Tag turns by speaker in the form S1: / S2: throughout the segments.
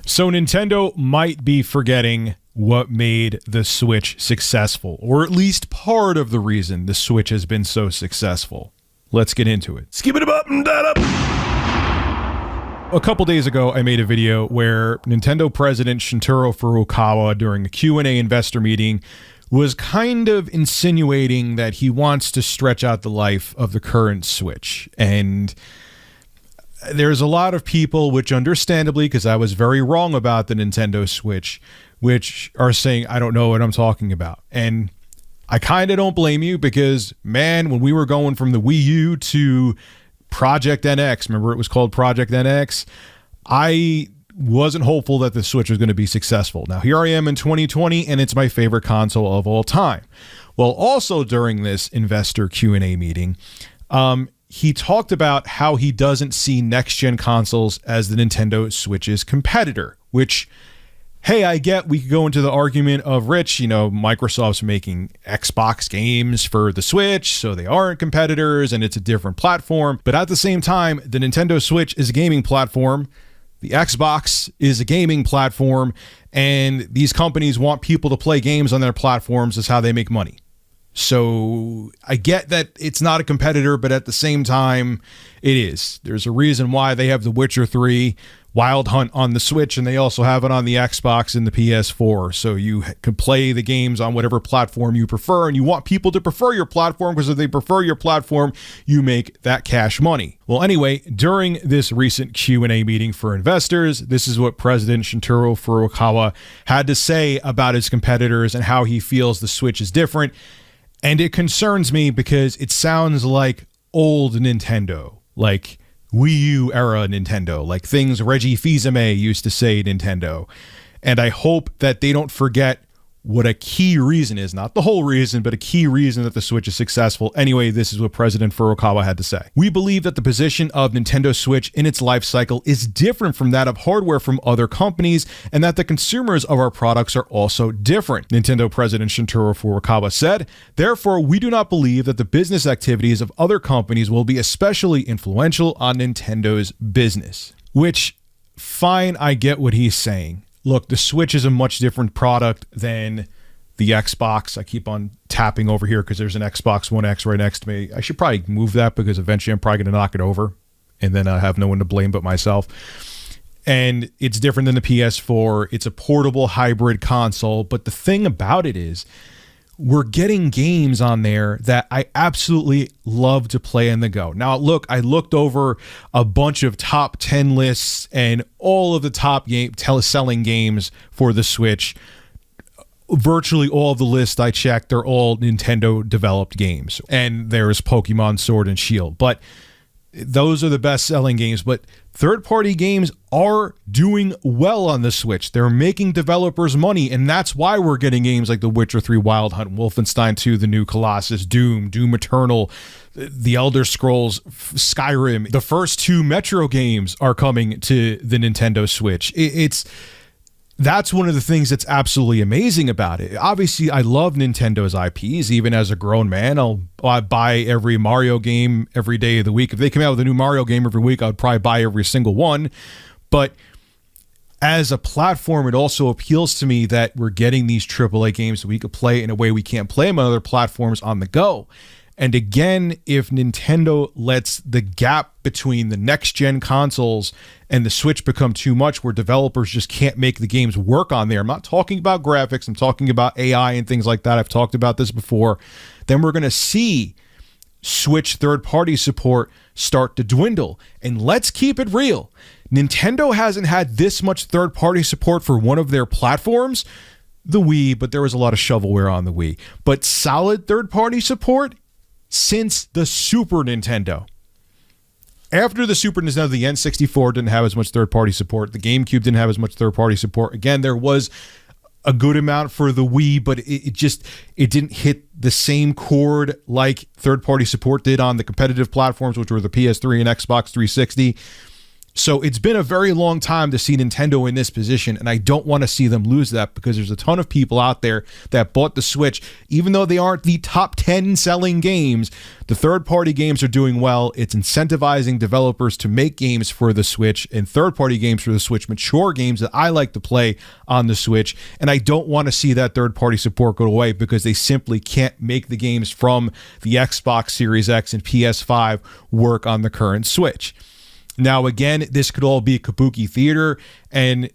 S1: So Nintendo might be forgetting what made the Switch successful, or at least part of the reason the Switch has been so successful. Let's get into it.
S2: Skip it up and that up.
S1: A couple days ago, I made a video where Nintendo President Shuntaro Furukawa, during a Q&A investor meeting, was kind of insinuating that he wants to stretch out the life of the current Switch. And there's a lot of people, which understandably, because I was very wrong about the Nintendo Switch, which are saying, I don't know what I'm talking about. And I kind of don't blame you because, man, when we were going from the Wii U to Project NX, remember it was called Project NX, I wasn't hopeful that the Switch was going to be successful. Now, here I am in 2020, and it's my favorite console of all time. Well, also during this investor Q&A meeting, he talked about how he doesn't see next-gen consoles as the Nintendo Switch's competitor, which, hey, I get we could go into the argument of, Rich, Microsoft's making Xbox games for the Switch, so they aren't competitors, and it's a different platform. But at the same time, the Nintendo Switch is a gaming platform, the Xbox is a gaming platform, and these companies want people to play games on their platforms as how they make money. So I get that it's not a competitor, but at the same time, it is. There's a reason why they have The Witcher 3 Wild Hunt on the Switch, and they also have it on the Xbox and the PS4. So you can play the games on whatever platform you prefer, and you want people to prefer your platform because if they prefer your platform, you make that cash money. Well, anyway, during this recent Q&A meeting for investors, this is what President Shuntaro Furukawa had to say about his competitors and how he feels the Switch is different. And it concerns me because it sounds like old Nintendo, like Wii U era Nintendo, like things Reggie Fils-Aimé used to say Nintendo. And I hope that they don't forget what a key reason is, not the whole reason, but a key reason that the Switch is successful. Anyway, this is what President Furukawa had to say. We believe that the position of Nintendo Switch in its life cycle is different from that of hardware from other companies, and that the consumers of our products are also different, Nintendo President Shuntaro Furukawa said. Therefore, we do not believe that the business activities of other companies will be especially influential on Nintendo's business. Which, fine, I get what he's saying. Look, the Switch is a much different product than the Xbox. I keep on tapping over here because there's an Xbox One X right next to me. I should probably move that because eventually I'm probably going to knock it over and then I have no one to blame but myself. And it's different than the PS4. It's a portable hybrid console. But the thing about it is, we're getting games on there that I absolutely love to play on the go. Now, look, I looked over a bunch of top 10 lists and all of the top selling games for the Switch. Virtually all of the lists I checked, they're all Nintendo-developed games. And there's Pokemon Sword and Shield. But those are the best-selling games. But third-party games are doing well on the Switch. They're making developers money, and that's why we're getting games like The Witcher 3 Wild Hunt, Wolfenstein 2, The New Colossus, Doom Eternal, The Elder Scrolls, Skyrim. The first two Metro games are coming to the Nintendo Switch. That's one of the things that's absolutely amazing about it. Obviously, I love Nintendo's IPs. Even as a grown man, I'll buy every Mario game every day of the week. If they come out with a new Mario game every week, I would probably buy every single one. But as a platform, it also appeals to me that we're getting these AAA games that we could play in a way we can't play them on other platforms on the go. And again, if Nintendo lets the gap between the next-gen consoles and the Switch become too much where developers just can't make the games work on there, I'm not talking about graphics, I'm talking about AI and things like that. I've talked about this before. Then we're going to see Switch third-party support start to dwindle. And let's keep it real. Nintendo hasn't had this much third-party support for one of their platforms, the Wii, but there was a lot of shovelware on the Wii. But solid third-party support since the Super Nintendo. After the Super Nintendo, the N64 didn't have as much third-party support. The GameCube didn't have as much third-party support. Again, there was a good amount for the Wii, but it didn't hit the same chord like third-party support did on the competitive platforms, which were the PS3 and Xbox 360. So it's been a very long time to see Nintendo in this position, and I don't want to see them lose that because there's a ton of people out there that bought the Switch. Even though they aren't the top 10 selling games, the third-party games are doing well. It's incentivizing developers to make games for the Switch and third-party games for the Switch, mature games that I like to play on the Switch, and I don't want to see that third-party support go away because they simply can't make the games from the Xbox Series X and PS5 work on the current Switch. Now, again, this could all be kabuki theater, and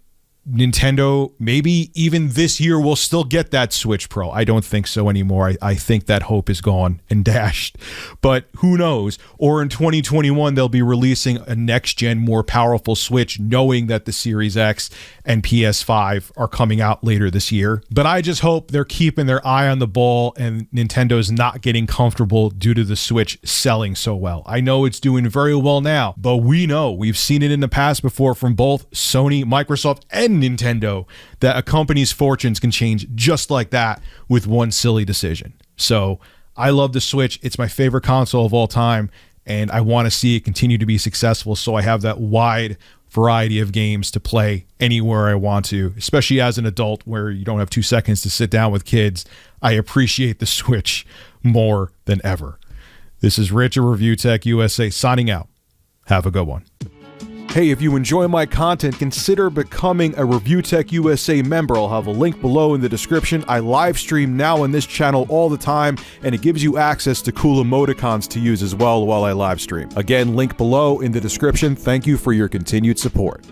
S1: Nintendo, maybe even this year, will still get that Switch Pro. I don't think so anymore. I think that hope is gone and dashed. But who knows? Or in 2021, they'll be releasing a next-gen, more powerful Switch, knowing that the Series X and PS5 are coming out later this year. But I just hope they're keeping their eye on the ball and Nintendo's not getting comfortable due to the Switch selling so well. I know it's doing very well now, but we've seen it in the past before from both Sony, Microsoft, and Nintendo that a company's fortunes can change just like that with one silly decision. So I love the Switch. It's my favorite console of all time, and I want to see it continue to be successful so I have that wide variety of games to play anywhere I want to, especially as an adult where you don't have 2 seconds to sit down with kids. I appreciate the Switch more than ever. This is Rich of Review Tech USA signing out. Have a good one. Hey, if you enjoy my content, consider becoming a Review Tech USA member. I'll have a link below in the description. I live stream now on this channel all the time, and it gives you access to cool emoticons to use as well while I live stream. Again, link below in the description. Thank you for your continued support.